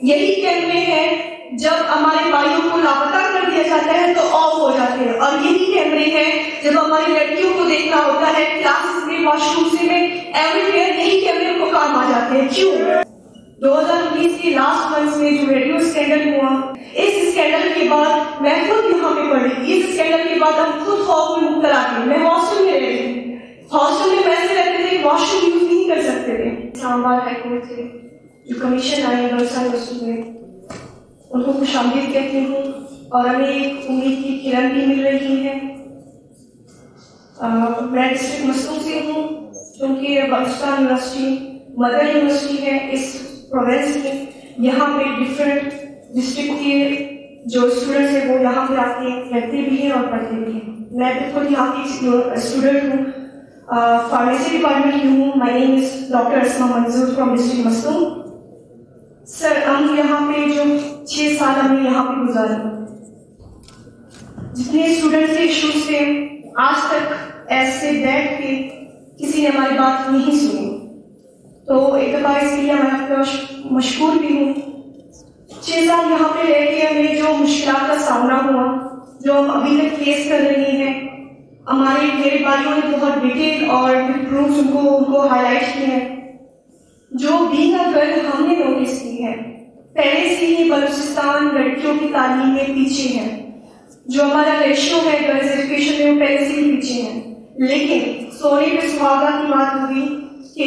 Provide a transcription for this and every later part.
यही कैमरे हैं जब हमारे भाइयों को लापता कर दिया जाता है तो ऑफ हो जाते हैं, और यही कैमरे हैं जब हमारी लड़कियों को देखना होता है क्लासेस में, वॉशरूम्स में, एवरीवेयर यही कैमरे को काम आ जाते हैं। क्यों? 2019 के लास्ट मंथ में जो रेडियो स्कैंडल हुआ, इस स्कैंडल के बाद मैं खुद यहाँ पे पढ़ी, इस स्कैंडल के बाद हम खुद खौफ में मुब्तला थे। मैं हॉस्टल में रह थी, हॉस्टल में वैसे रहते थे, वॉशरूम यूज नहीं कर सकते थे। इस्लामाबाद हाईकोर्ट से जो कमीशन आए गर्ल्स यूनिवर्सिटी में, उनको खुशामदीद कहती हूँ, और हमें एक उम्मीद की किरण भी मिल रही है। मैं डिस्ट्रिक्ट मसरूम से हूँ, क्योंकि बलूचिस्तान यूनिवर्सिटी मदर यूनिवर्सिटी है इस प्रोविंस में। यहाँ पे डिफरेंट डिस्ट्रिक्ट के जो स्टूडेंट्स हैं वो यहाँ पे आके रहते भी हैं और पढ़ते भी हैं। मैं बिल्कुल यहाँ की स्टूडेंट हूँ, फार्मेसी डिपार्टमेंट की हूँ। माय नेम इज डॉक्टर अस्मा मंजूर फ्रॉम डिस्ट्रिक्ट मसरूम। सर, हम यहाँ पे जो 6 साल हमने यहाँ पे गुजारे, जितने स्टूडेंट्स के इश्यूज थे, आज तक ऐसे बैठ के किसी ने हमारी बात नहीं सुनी। तो एक दफा इसके लिए मैं आपका मशहूर भी हूँ। 6 साल यहाँ पे रह के हमें जो मुश्किलात का सामना हुआ, जो हम अभी तक फेस कर रहे हैं, मेरे भाइयों ने बहुत डिटेल और प्रूफ उनको हाईलाइट किए हैं। जो भी अगर हमने नोटिस की है, पहले से ही बलूचिस्तान लड़कियों की तालीम में पीछे है। जो हमारा रेशियो है गर्ल्स एजुकेशन में, वो पहले से ही पीछे है। लेकिन सोने पे सुहागा की बात हुई कि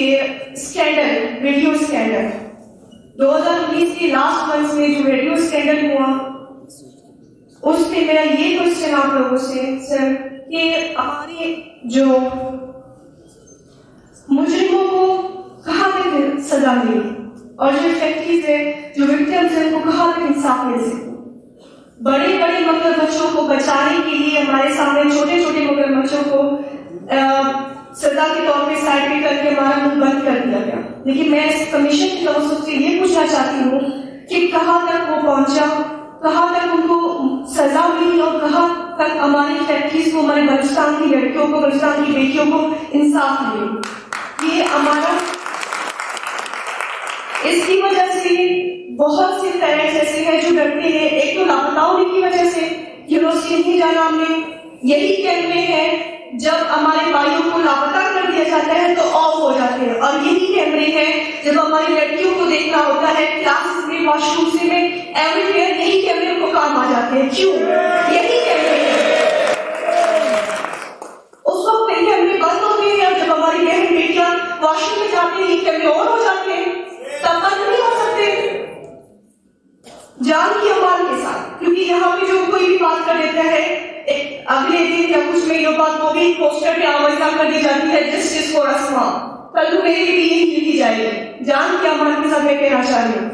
स्कैंडल, रेडियो स्कैंडल 2019 के लास्ट मंथ में जो रेडियो स्कैंडल हुआ, उस पे मेरा ये क्वेश्चन आप लोगों से सर कि हमारे जो मुजरिमों को कहाँ तक सजा मिली, और जो फैक्ट्रीज है, जो विक्टिम्स है, उनको कहाँ तक इंसाफ मिल सके। बड़े बड़े मगरमच्छों को बचाने के लिए हमारे सामने छोटे छोटे मगरमच्छों को सजा के तौर पे साइड पे करके हमारा मुंह बंद कर दिया गया। लेकिन मैं इस कमीशन की तरफ से ये पूछना चाहती हूँ कि कहाँ तक वो पहुंचा, कहाँ तक उनको सजा मिली, और कहाँ तक हमारी फैक्ट्रीज को, हमारे बलूचिस्तान की लड़कियों को, बलूचिस्तान की बेटियों को इंसाफ मिले। ये हमारा, इसकी वजह से बहुत से पेरेंट्स ऐसे हैं जो डरते हैं। एक तो लापता होने की वजह से यूनिवर्सिटी नहीं जाना हमने। यही कैमरे हैं जब हमारे भाइयों को लापता कर दिया जाता है तो ऑफ हो जाते हैं, और यही कैमरे हैं जब हमारी लड़कियों को देखना होता है क्लासेस में, वॉशरूम्स में, एवरीवेयर यही कैमरे को काम आ जाते हैं। क्यों? यही कैमरे हैं। उस वक्त ये कैमरे बंद होते हैं, और जब हमारी बहन बेटियां वॉशरूम में जाते हैं ये कैमरे ऑन हो जाते हैं, तब तक नहीं हो सकते जान की अमान के साथ। क्योंकि यहाँ पे जो कोई भी बात कर देता है, एक अगले दिन या कुछ महीनों बाद वो भी पोस्टर पे आवाज़ कर दी जाती है, जस्टिस फॉर अस्मा। कल को मेरे लिए यही लिखी जाएगी। जान की अमान के साथ मैं कहना चाह रही हूँ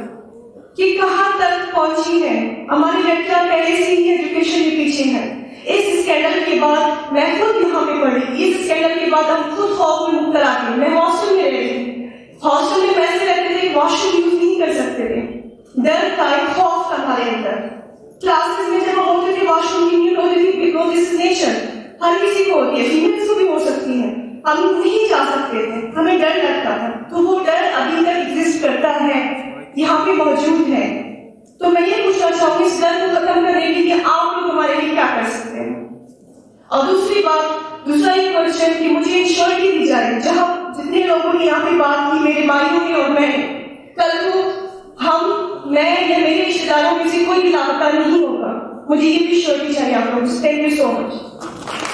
कि कहाँ तक पहुंची है हमारी लड़कियां, पहले से ही एजुकेशन में पीछे है। इस स्कैंडल के बाद मैं खुद यहाँ पे पढ़ी, इस स्कैंडल के बाद हम खुद खौफ में मुब्तला थे। मैं हॉस्टल में रह थी, हॉस्टल में वैसे रहते थे, वॉशरूम यूज नहीं कर सकते थे। डर था, एक खौफ था हमारे अंदर। क्लासेस में जब हम होते थे, वॉशरूम की नीड होती थी, बिकॉज दिस नेचर हर किसी को होती है, फीमेल्स को भी हो सकती है। हम नहीं जा सकते थे, हमें डर लगता था। तो वो डर अभी तक एग्जिस्ट करता है, यहाँ पे मौजूद है। तो मैं ये पूछना चाहूंगी इस डर को खत्म करने के लिए आप लोग हमारे लिए क्या कर सकते हैं। और दूसरी बात, दूसरा एक क्वेश्चन कि मुझे इंश्योरिटी दी जाए, जहां जितने लोगों ने यहाँ पे बात की, मेरे भाइयों ने और मैंने, कल को मैं या मेरे रिश्तेदारों में से कोई भी लापता नहीं होगा, मुझे ये भी श्योरिटी चाहिए आप लोगों से। Thank you so much.